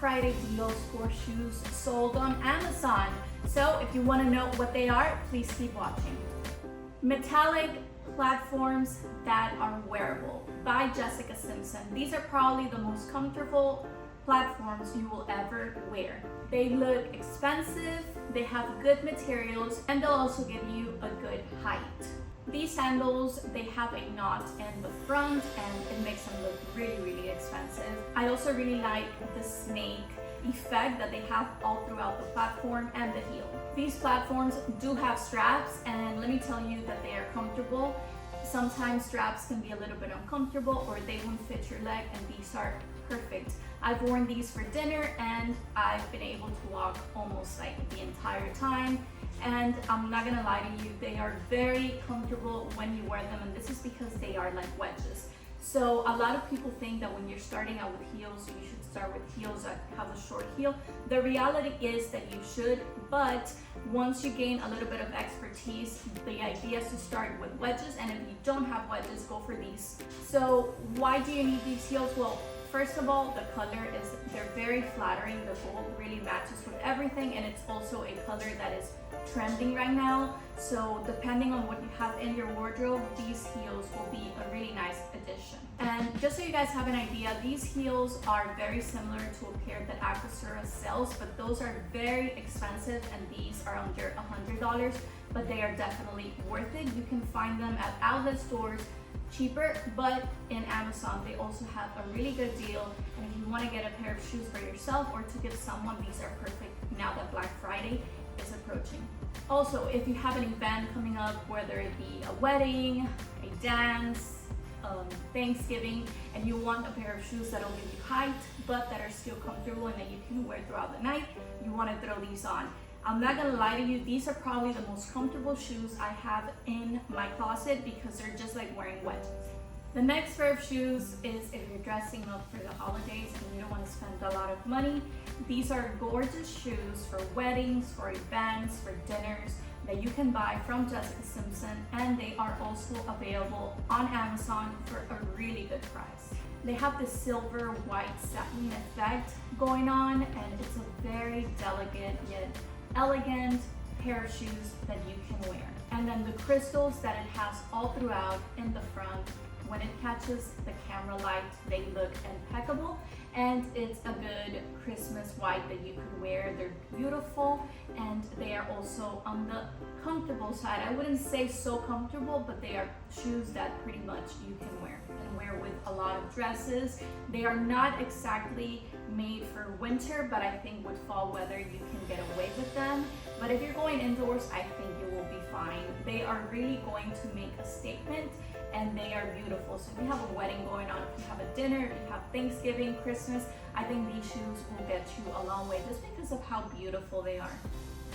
Friday deals for shoes sold on Amazon. So if you want to know what they are, please keep watching. Metallic platforms that are wearable by Jessica Simpson. These are probably the most comfortable platforms you will ever wear. They look expensive, they have good materials, and they'll also give you a good height. These sandals, they have a knot in the front and it makes them look really, really expensive. I also really like the snake effect that they have all throughout the platform and the heel. These platforms do have straps, and let me tell you that they are comfortable. Sometimes straps can be a little bit uncomfortable or they won't fit your leg, and these are perfect. I've worn these for dinner and I've been able to walk almost like the entire time, and I'm not gonna lie to you, they are very comfortable when you wear them, and this is because they are like wedges. So a lot of people think that when you're starting out with heels, you should start with heels that have a short heel. The reality is that you should, but once you gain a little bit of expertise, the idea is to start with wedges, and if you don't have wedges, go for these. So why do you need these heels? Well, first of all, the color is, they're very flattering. The gold really matches with everything, and it's also a color that is trending right now. So depending on what you have in your wardrobe, these heels will be a really nice addition. And just so you guys have an idea, these heels are very similar to a pair that Aquasura sells, but those are very expensive, and these are under $100, but they are definitely worth it. You can find them at outlet stores cheaper, but in Amazon they also have a really good deal, and if you want to get a pair of shoes for yourself or to give someone, these are perfect now that Black Friday is approaching. Also, if you have an event coming up, whether it be a wedding, a dance, Thanksgiving, and you want a pair of shoes that'll give you height but that are still comfortable and that you can wear throughout the night, you want to throw these on. I'm not gonna lie to you, these are probably the most comfortable shoes I have in my closet because they're just like wearing wedges. The next pair of shoes is if you're dressing up for the holidays and you don't want to spend a lot of money. These are gorgeous shoes for weddings, for events, for dinners that you can buy from Jessica Simpson, and they are also available on Amazon for a really good price. They have the silver white satin effect going on, and it's a very delicate yet elegant pair of shoes that you can wear. And then the crystals that it has all throughout in the front, when it catches the camera light, they look impeccable, and it's a good Christmas white that you could wear. They're beautiful, and they are also on the comfortable side. I wouldn't say so comfortable, but they are shoes that pretty much you can wear and wear with a lot of dresses. They are not exactly made for winter, but I think with fall weather you can get away with them. But if you're going indoors, I think you will be fine. They are really going to make a statement, and they are beautiful. So if you have a wedding going on, if you have a dinner, if you have Thanksgiving, Christmas, I think these shoes will get you a long way just because of how beautiful they are.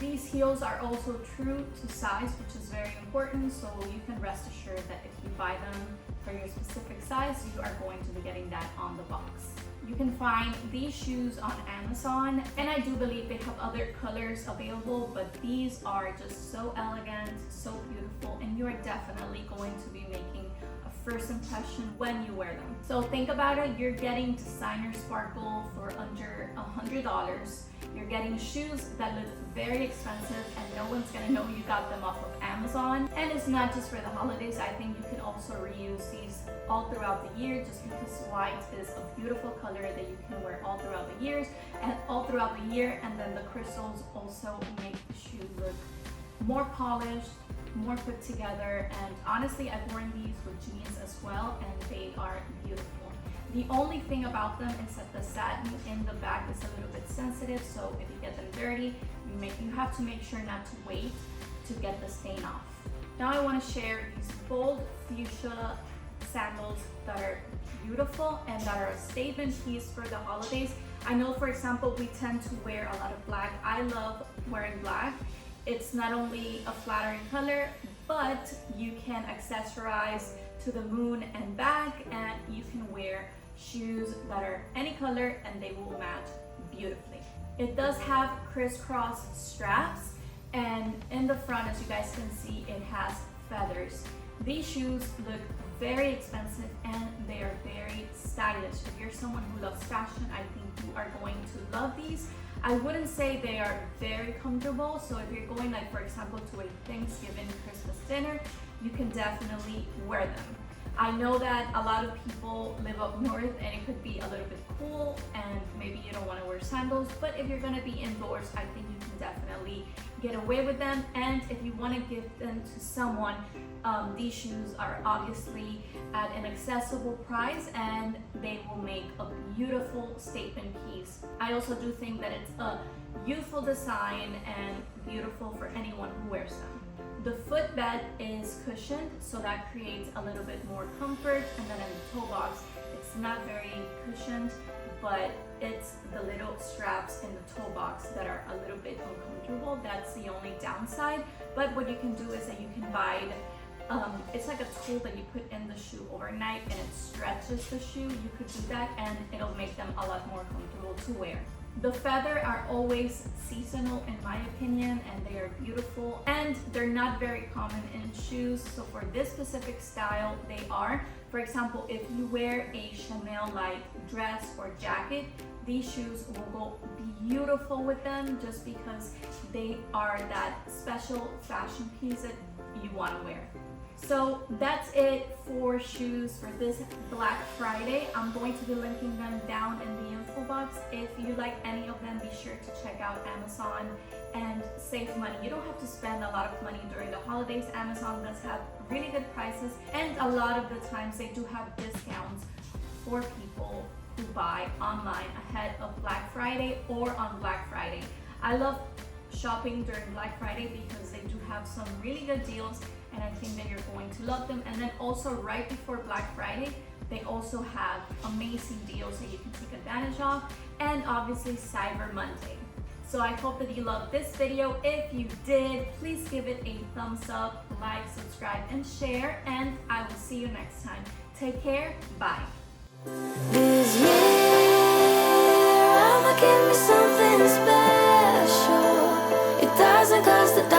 These heels are also true to size, which is very important, so you can rest assured that if you buy them for your specific size, you are going to be getting that on the box. You can find these shoes on Amazon, and I do believe they have other colors available, but these are just so elegant, so beautiful, and you are definitely going to be making a first impression when you wear them. So think about it, you're getting designer sparkle for under $100. You're getting shoes that look very expensive, and no one's gonna know you got them off of Amazon. And it's not just for the holidays. I think you can also reuse these all throughout the year, just because white is a beautiful color that you can wear all throughout the years and all throughout the year. And then the crystals also make the shoe look more polished, more put together. And honestly, I've worn these with jeans as well, and they are beautiful. The only thing about them is that the satin in the back is a little bit sensitive, so if you get them dirty, you have to make sure not to wait to get the stain off. Now I want to share these bold fuchsia sandals that are beautiful and that are a statement piece for the holidays. I know, for example, we tend to wear a lot of black. I love wearing black. It's not only a flattering color, but you can accessorize to the moon and back, and you can wear shoes that are any color and they will match beautifully. It does have crisscross straps, and in the front, as you guys can see, it has feathers. These shoes look very expensive and they are very stylish. If you're someone who loves fashion, I think you are going to love these. I wouldn't say they are very comfortable, so if you're going, like for example, to a Thanksgiving, Christmas dinner, you can definitely wear them. I know that a lot of people live up north and it could be a little bit cool and maybe you don't want to wear sandals, but if you're going to be indoors, I think you can definitely get away with them. And if you want to give them to someone, these shoes are obviously at an accessible price and they will make a beautiful statement piece. I also do think that it's a youthful design and beautiful for anyone who wears them. The footbed is cushioned, so that creates a little bit more comfort. And then in the toe box, it's not very cushioned, but it's the little straps in the toe box that are a little bit uncomfortable. That's the only downside. But what you can do is that you can buy it's like a tool that you put in the shoe overnight and it stretches the shoe. You could do that and it'll make them a lot more comfortable to wear. The feather are always seasonal in my opinion, and they are beautiful and they're not very common in shoes. So for this specific style, they are. For example, if you wear a Chanel-like dress or jacket, these shoes will go beautiful with them just because they are that special fashion piece that you want to wear. So that's it for shoes for this Black Friday. I'm going to be linking them down in the info box. If you like any of them, be sure to check out Amazon and save money. You don't have to spend a lot of money during the holidays. Amazon does have really good prices, and a lot of the times they do have discounts for people who buy online ahead of Black Friday or on Black Friday. I love shopping during Black Friday because they do have some really good deals, and I think that you're going to love them. And then also right before Black Friday, they also have amazing deals that you can take advantage of, and obviously Cyber Monday. So I hope that you loved this video. If you did, please give it a thumbs up, like, subscribe, and share, and I will see you next time. Take care, bye. This year, I'ma give me something special. It doesn't cost a dime.